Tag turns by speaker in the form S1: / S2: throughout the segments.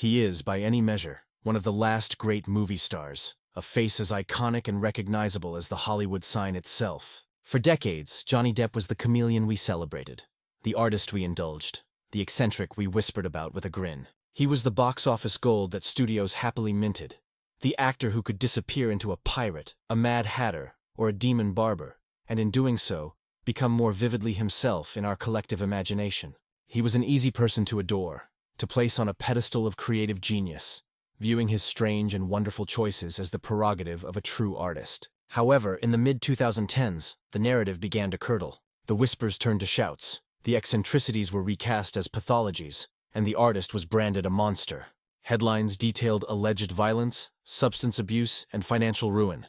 S1: He is, by any measure, one of the last great movie stars, a face as iconic and recognizable as the Hollywood sign itself. For decades, Johnny Depp was the chameleon we celebrated, the artist we indulged, the eccentric we whispered about with a grin. He was the box office gold that studios happily minted, the actor who could disappear into a pirate, a mad hatter, or a demon barber, and in doing so, become more vividly himself in our collective imagination. He was an easy person to adore, to place on a pedestal of creative genius, viewing his strange and wonderful choices as the prerogative of a true artist. However, in the mid-2010s, the narrative began to curdle. The whispers turned to shouts, the eccentricities were recast as pathologies, and the artist was branded a monster. Headlines detailed alleged violence, substance abuse, and financial ruin,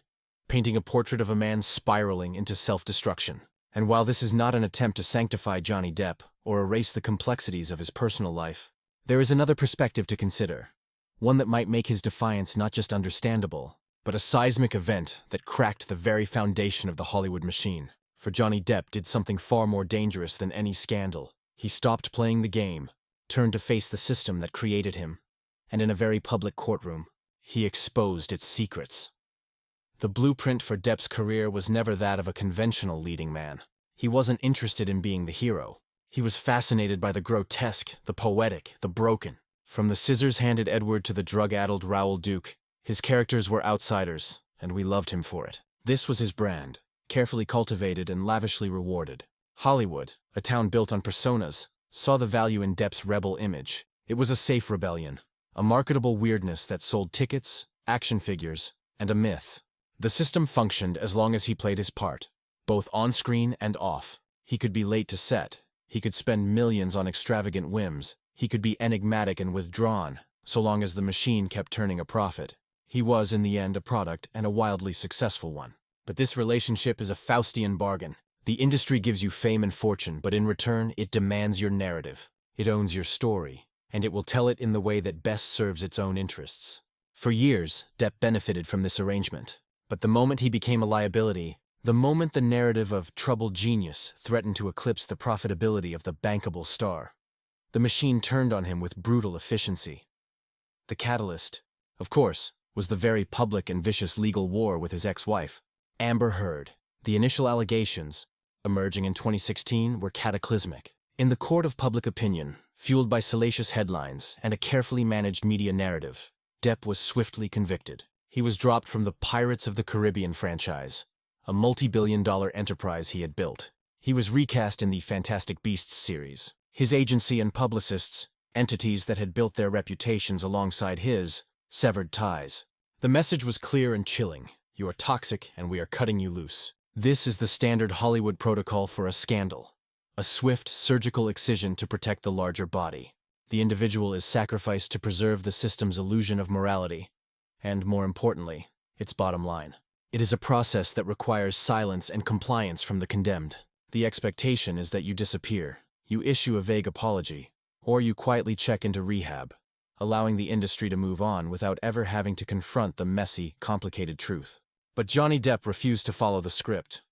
S1: painting a portrait of a man spiraling into self-destruction. And while this is not an attempt to sanctify Johnny Depp or erase the complexities of his personal life, there is another perspective to consider, one that might make his defiance not just understandable, but a seismic event that cracked the very foundation of the Hollywood machine. For Johnny Depp did something far more dangerous than any scandal. He stopped playing the game, turned to face the system that created him, and in a very public courtroom, he exposed its secrets. The blueprint for Depp's career was never that of a conventional leading man. He wasn't interested in being the hero. He was fascinated by the grotesque, the poetic, the broken. From the scissors-handed Edward to the drug-addled Raoul Duke, his characters were outsiders, and we loved him for it. This was his brand, carefully cultivated and lavishly rewarded. Hollywood, a town built on personas, saw the value in Depp's rebel image. It was a safe rebellion, a marketable weirdness that sold tickets, action figures, and a myth. The system functioned as long as he played his part, both on-screen and off. He could be late to set, he could spend millions on extravagant whims, he could be enigmatic and withdrawn, so long as the machine kept turning a profit. He was, in the end, a product, and a wildly successful one. But this relationship is a Faustian bargain. The industry gives you fame and fortune, but in return, it demands your narrative. It owns your story, and it will tell it in the way that best serves its own interests. For years, Depp benefited from this arrangement. But the moment he became a liability, the moment the narrative of troubled genius threatened to eclipse the profitability of the bankable star, the machine turned on him with brutal efficiency. The catalyst, of course, was the very public and vicious legal war with his ex-wife, Amber Heard. The initial allegations, emerging in 2016, were cataclysmic. In the court of public opinion, fueled by salacious headlines and a carefully managed media narrative, Depp was swiftly convicted. He was dropped from the Pirates of the Caribbean franchise, a multi-billion-dollar enterprise he had built. He was recast in the Fantastic Beasts series. His agency and publicists, entities that had built their reputations alongside his, severed ties. The message was clear and chilling. You are toxic, and we are cutting you loose. This is the standard Hollywood protocol for a scandal. A swift, surgical excision to protect the larger body. The individual is sacrificed to preserve the system's illusion of morality, and, more importantly, its bottom line. It is a process that requires silence and compliance from the condemned. The expectation is that you disappear, you issue a vague apology, or you quietly check into rehab, allowing the industry to move on without ever having to confront the messy, complicated truth. But Johnny Depp refused to follow the script.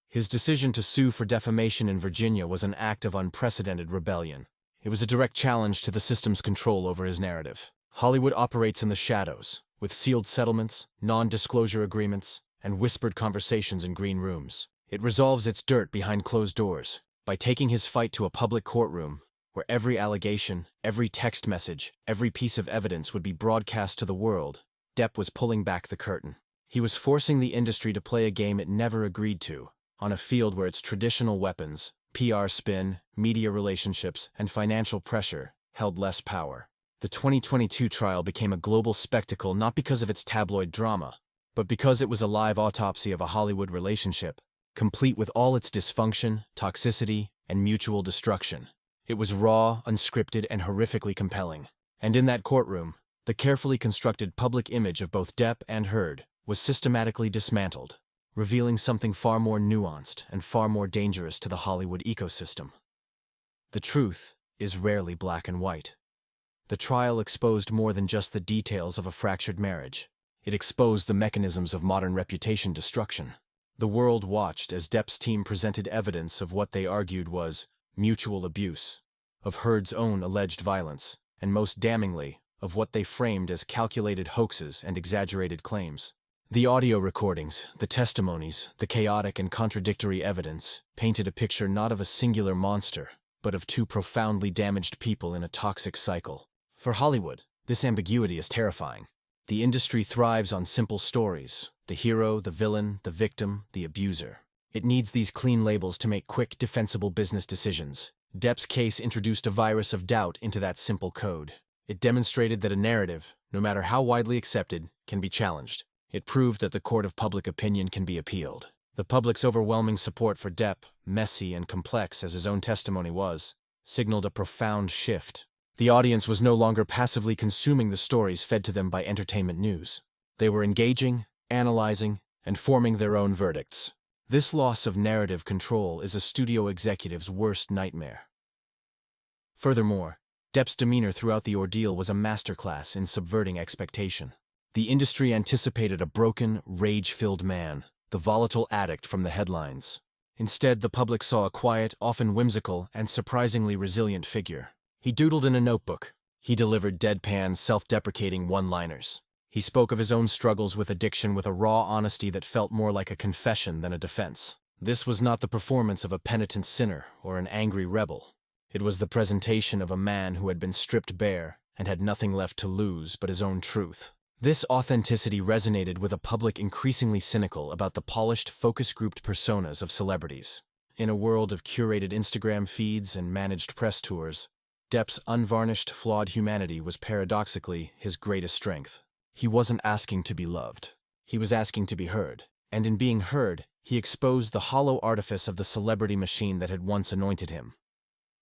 S1: His decision to sue for defamation in Virginia was an act of unprecedented rebellion. It was a direct challenge to the system's control over his narrative. Hollywood operates in the shadows, with sealed settlements, non-disclosure agreements, and whispered conversations in green rooms. It resolves its dirt behind closed doors. By taking his fight to a public courtroom, where every allegation, every text message, every piece of evidence would be broadcast to the world, Depp was pulling back the curtain. He was forcing the industry to play a game it never agreed to, on a field where its traditional weapons, PR spin, media relationships, and financial pressure, held less power. The 2022 trial became a global spectacle not because of its tabloid drama, but because it was a live autopsy of a Hollywood relationship, complete with all its dysfunction, toxicity, and mutual destruction. It was raw, unscripted, and horrifically compelling. And in that courtroom, the carefully constructed public image of both Depp and Heard was systematically dismantled, revealing something far more nuanced and far more dangerous to the Hollywood ecosystem. The truth is rarely black and white. The trial exposed more than just the details of a fractured marriage. It exposed the mechanisms of modern reputation destruction. The world watched as Depp's team presented evidence of what they argued was mutual abuse, of Heard's own alleged violence, and most damningly, of what they framed as calculated hoaxes and exaggerated claims. The audio recordings, the testimonies, the chaotic and contradictory evidence painted a picture not of a singular monster, but of two profoundly damaged people in a toxic cycle. For Hollywood, this ambiguity is terrifying. The industry thrives on simple stories: the hero, the villain, the victim, the abuser. It needs these clean labels to make quick, defensible business decisions. Depp's case introduced a virus of doubt into that simple code. It demonstrated that a narrative, no matter how widely accepted, can be challenged. It proved that the court of public opinion can be appealed. The public's overwhelming support for Depp, messy and complex as his own testimony was, signaled a profound shift. The audience was no longer passively consuming the stories fed to them by entertainment news. They were engaging, analyzing, and forming their own verdicts. This loss of narrative control is a studio executive's worst nightmare. Furthermore, Depp's demeanor throughout the ordeal was a masterclass in subverting expectation. The industry anticipated a broken, rage-filled man, the volatile addict from the headlines. Instead, the public saw a quiet, often whimsical, and surprisingly resilient figure. He doodled in a notebook. He delivered deadpan, self-deprecating one-liners. He spoke of his own struggles with addiction with a raw honesty that felt more like a confession than a defense. This was not the performance of a penitent sinner or an angry rebel. It was the presentation of a man who had been stripped bare and had nothing left to lose but his own truth. This authenticity resonated with a public increasingly cynical about the polished, focus-grouped personas of celebrities. In a world of curated Instagram feeds and managed press tours, Depp's unvarnished, flawed humanity was paradoxically his greatest strength. He wasn't asking to be loved. He was asking to be heard. And in being heard, he exposed the hollow artifice of the celebrity machine that had once anointed him.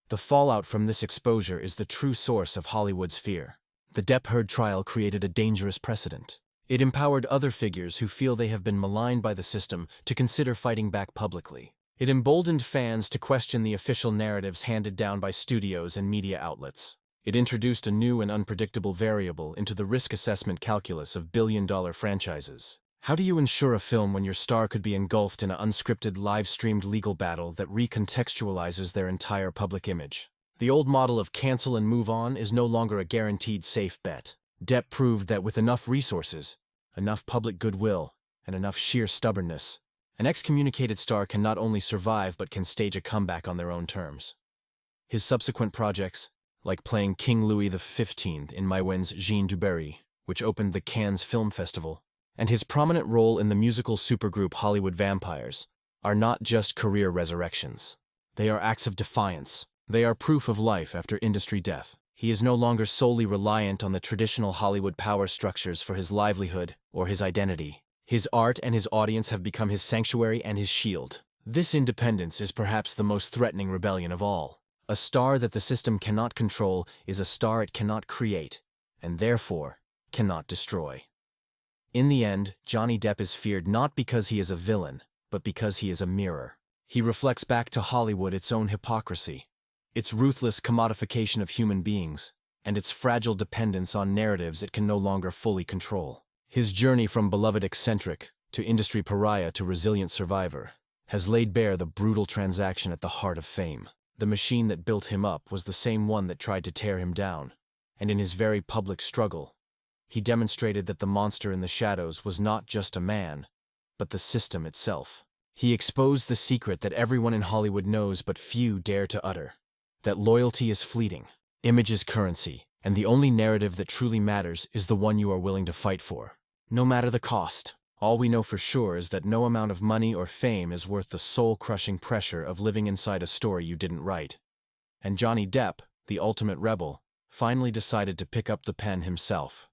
S1: The fallout from this exposure is the true source of Hollywood's fear. The Depp Heard trial created a dangerous precedent. It empowered other figures who feel they have been maligned by the system to consider fighting back publicly. It emboldened fans to question the official narratives handed down by studios and media outlets. It introduced a new and unpredictable variable into the risk assessment calculus of billion-dollar franchises. How do you ensure a film when your star could be engulfed in an unscripted, live-streamed legal battle that recontextualizes their entire public image? The old model of cancel and move on is no longer a guaranteed safe bet. Depp proved that with enough resources, enough public goodwill, and enough sheer stubbornness, an excommunicated star can not only survive but can stage a comeback on their own terms. His subsequent projects, like playing King Louis XV in Maïwenne's Jean du Barry, which opened the Cannes Film Festival, and his prominent role in the musical supergroup Hollywood Vampires, are not just career resurrections. They are acts of defiance. They are proof of life after industry death. He is no longer solely reliant on the traditional Hollywood power structures for his livelihood or his identity. His art and his audience have become his sanctuary and his shield. This independence is perhaps the most threatening rebellion of all. A star that the system cannot control is a star it cannot create, and therefore cannot destroy. In the end, Johnny Depp is feared not because he is a villain, but because he is a mirror. He reflects back to Hollywood its own hypocrisy, its ruthless commodification of human beings, and its fragile dependence on narratives it can no longer fully control. His journey from beloved eccentric to industry pariah to resilient survivor has laid bare the brutal transaction at the heart of fame. The machine that built him up was the same one that tried to tear him down, and in his very public struggle, he demonstrated that the monster in the shadows was not just a man, but the system itself. He exposed the secret that everyone in Hollywood knows but few dare to utter: that loyalty is fleeting, image is currency, and the only narrative that truly matters is the one you are willing to fight for, no matter the cost. All we know for sure is that no amount of money or fame is worth the soul-crushing pressure of living inside a story you didn't write. And Johnny Depp, the ultimate rebel, finally decided to pick up the pen himself.